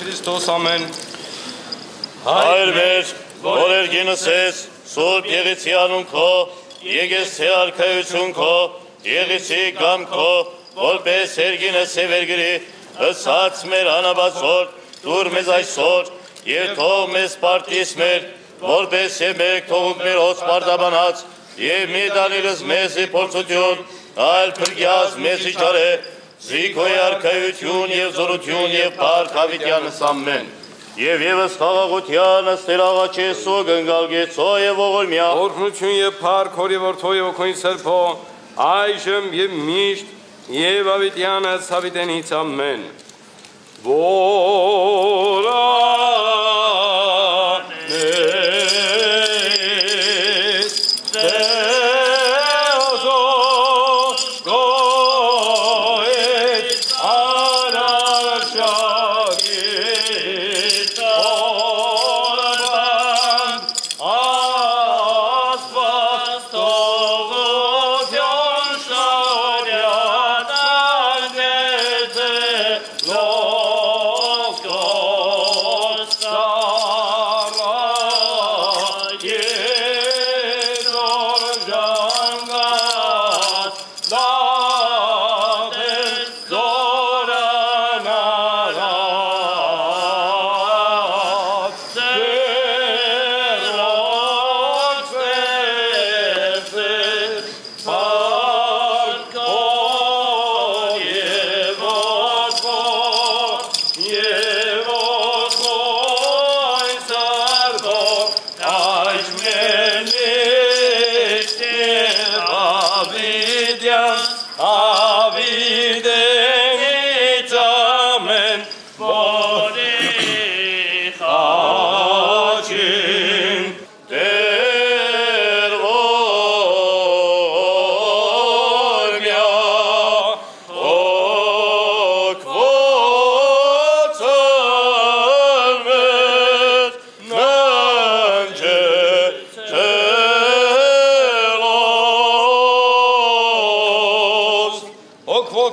Քրիստոս ամեն։ Հայր մեր, որ երգինս ես, Սուրբ Եղեցի անուն քո, եկես թե արքայություն քո, եղեցի գամ քո, որպես երգինս է վերգրի, ըսած մեր անաբացոր, դուր մեզ այսօր, և թող մեզ պարտիս մեր, որպես է մեկ թողուկ մեր հոց պարտաբանած, և մի դանիրս մեզ ի փորձություն, այլ փրկյաց մեզ իջար է, զիքոյ արքայություն և զորություն և փառք հավիտյանս ամեն։ Եվ ևս խաղաղության աստեր աղաչեսու գնգալգեցո և ողորմյա Օրհնություն և փառք Հորի Որդու և Հոգուին Սրբո այժմ և միշտ և հավիտյանս հավիտենից ամեն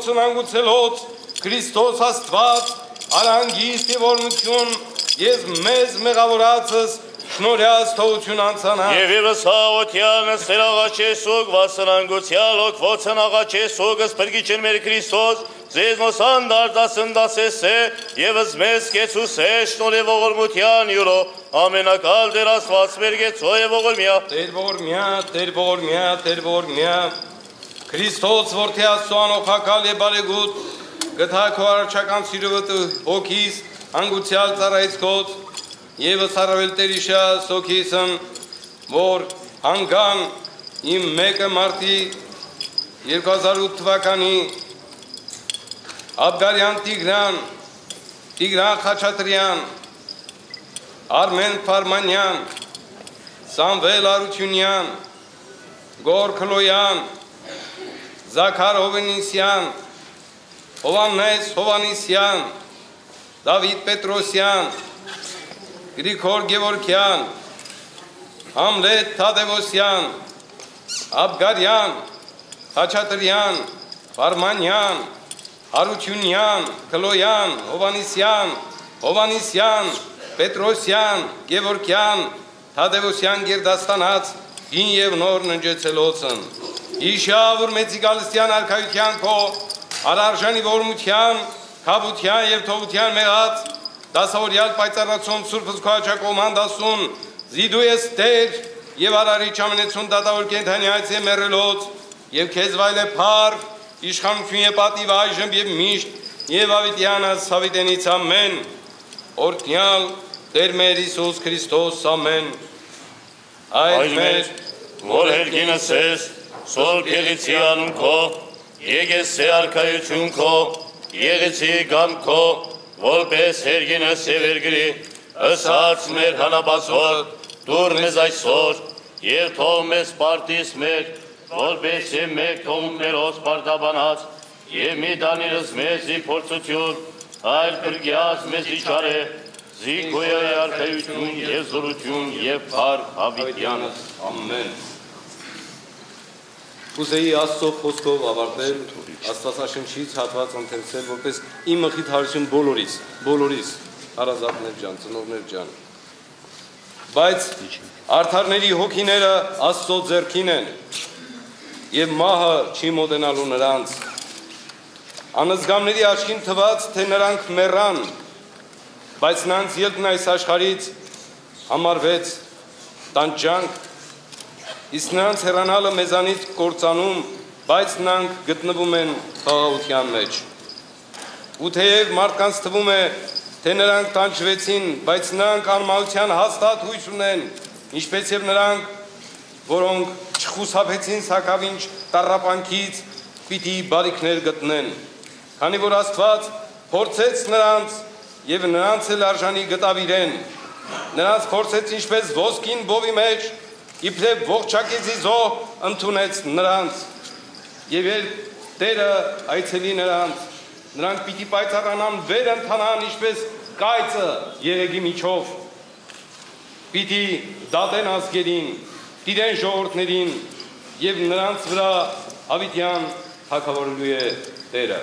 Ցնանգուցելոց Քրիստոս Աստված արանգիստ և օրնություն ես մեզ մեղավորացս շնորհյաց թողություն անցանա Եվ ևս հաղորդյան աստեր աղաչեսուկ վասնանգուցյալ ոգվոցն աղաչեսուկ ըսպրգիչն մեր Քրիստոս ձեզ նոսան դարդասն դասես է ևս մեզ կեցուս է շնորհ ողորմության յուրո ամենակալ դեր Աստված մեր գեցո և ողորմյա Տեր ողորմյա, Տեր ողորմյա, Տեր ողորմյա Քրիստոս որդի Աստծո անօգնակալ և բարեգութ գտա քո արարչական սիրովը հոգիս հանգուցյալ ծառայից քոց Եվս առավել Տերիշա սոքիսն որ հանգան իմ մեկը մարտի 2008 թվականի Աբգարյան Տիգրան Խաչատրյան Արմեն Ֆարմանյան Սամվել Արությունյան Գոր Քլոյան Զաքար Հովանիսյան, Հովանես Հովանիսյան, Դավիթ Պետրոսյան, Գրիգոր Գևորգյան, Համլետ Թադևոսյան, Աբգարյան, Խաչատրյան, Ֆարմանյան, Հարությունյան, Քլոյան, Հովանիսյան, Պետրոսյան, Գևորգյան, Թադևոսյան գերդաստանած հին և նոր ննջեցելոցն Իշավուր մեծիկալստյան արքայության քո արարժանի ողորմության, քավության և թողության մեղած դասավորյալ պայծառացում Սուրբս քո հաճակոման դասուն զիդու ես Տեր և արարիչ ամենեցուն դատավոր կենդանի այցե մեռելոց և քեզ վայել է փառք, իշխանություն և պատիվ այժմ և միշտ և հավիտյանս հավիտենից ամեն օրհնյալ Տեր մեր Հիսուս Քրիստոս ամեն Այր մեր, որ հերգինս ես Սուրբ Եղեցի անուն քո, եկես թե արքայություն քո, եղեցի գամ քո, որպես հերգինս է վերգրի, ըսած մեր հանաբացոր, դուր մեզ այսօր, և թող մեզ պարտիս մեր, որպես է մեկ թողում մեր հոց պարտաբանած, և մի դանիրս մեզ ի փորձություն, այլ փրկյաց մեզ իջար է, զիքոյ արքայություն և զորություն և փառք հավիտյանս ամեն Կուզեի Աստծո խոսքով ավարտել, Աստվածաշնչից հատված ընթերցել, որպես իմ մխիթարություն բոլորիս, հարազատներ ջան, ծնողներ ջան։ Բայց արդարների հոգիները Աստծո ձեռքին են, եւ մահը չի մոտենալու նրանց։ Անզգամների աչքին թված, թե նրանք մեռան, բայց նրանց ելքն այս աշխարհից համարվեց տանջանք, իսկ նրանց հեռանալը մեզանից կործանում, բայց նրանք գտնվում են խաղաղության մեջ։ Ու թեև մարդկանց թվում է, թե նրանք տանջվեցին, բայց նրանք անմահության հաստատ հույս ունեն, ինչպես եւ նրանք, որոնք չխուսափեցին սակավինչ տառապանքից, պիտի բարիքներ գտնեն, քանի որ Աստված փորձեց նրանց եւ նրանց էլ արժանի գտավ իրեն, նրանց փորձեց ինչպես ոսկին բովի մեջ, իբրև ողջակեզի զոհ ընդունեց նրանց, եւ երբ Տերը այցելի նրանք պիտի պայծառանան վեր ընթանան ինչպես կայծը երեգի միջով, պիտի դատեն ազգերին, տիրեն ժողովուրդներին եւ նրանց վրա հավիտյան թագավորելու է Տերը։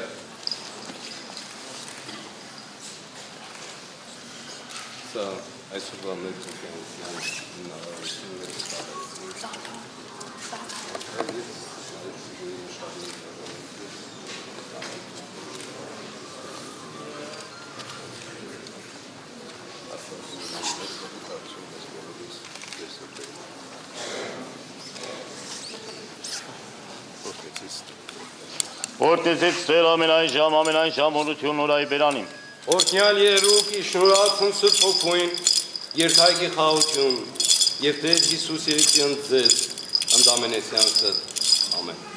Սա այսօրվա մեր Որտեսից ծել ամենայն ժամ օրություն օրայի բերանիմ։ Օրհնյալ երուկ իշնորացն Սուրբ Հոգին, երթայքի խաղություն, եւ Տեր Հիսուս երիքին ձեզ ընդամենեսյանցը։ Ամեն։